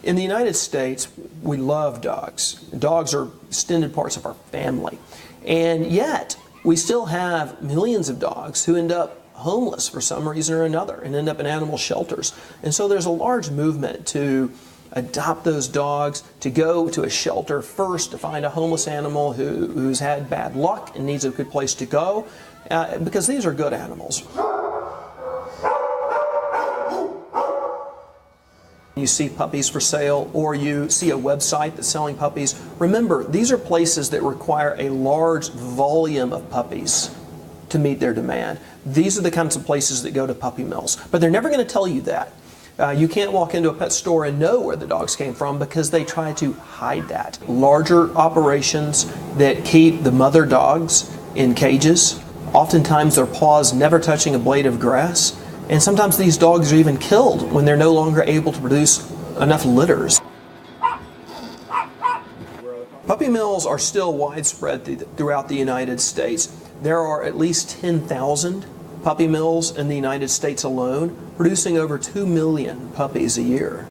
In the United States, we love dogs. Dogs are extended parts of our family. And yet, we still have millions of dogs who end up homeless for some reason or another and end up in animal shelters. And so there's a large movement to adopt those dogs, to go to a shelter first to find a homeless animal who's had bad luck and needs a good place to go, because these are good animals. You see puppies for sale, or you see a website that's selling puppies. Remember, these are places that require a large volume of puppies to meet their demand. These are the kinds of places that go to puppy mills, but they're never going to tell you that. You can't walk into a pet store and know where the dogs came from because they try to hide that. Larger operations that keep the mother dogs in cages, oftentimes their paws never touching a blade of grass, and sometimes these dogs are even killed when they're no longer able to produce enough litters. Puppy mills are still widespread throughout the United States. There are at least 10,000 puppy mills in the United States alone, producing over 2 million puppies a year.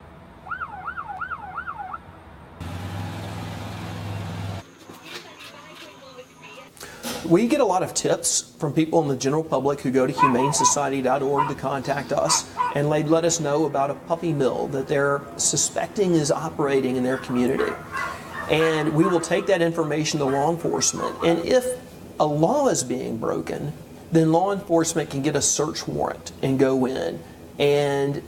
We get a lot of tips from people in the general public who go to humanesociety.org to contact us, and they let us know about a puppy mill that they're suspecting is operating in their community. And we will take that information to law enforcement, and if a law is being broken, then law enforcement can get a search warrant and go in and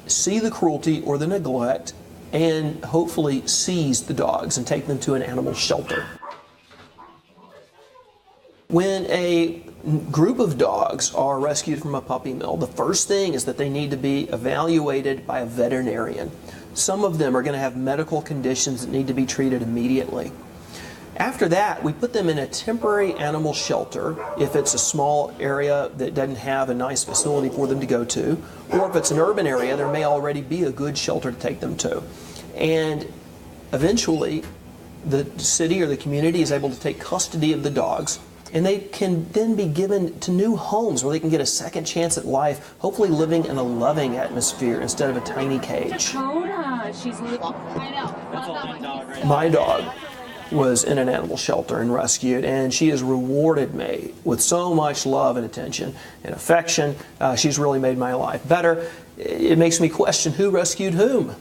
see the cruelty or the neglect and hopefully seize the dogs and take them to an animal shelter. When a group of dogs are rescued from a puppy mill, the first thing is that they need to be evaluated by a veterinarian. Some of them are going to have medical conditions that need to be treated immediately. After that, we put them in a temporary animal shelter if it's a small area that doesn't have a nice facility for them to go to, or if it's an urban area, there may already be a good shelter to take them to. And eventually, the city or the community is able to take custody of the dogs, and they can then be given to new homes where they can get a second chance at life, hopefully living in a loving atmosphere instead of a tiny cage. My dog was in an animal shelter and rescued, and she has rewarded me with so much love and attention and affection. She's really made my life better. It makes me question who rescued whom.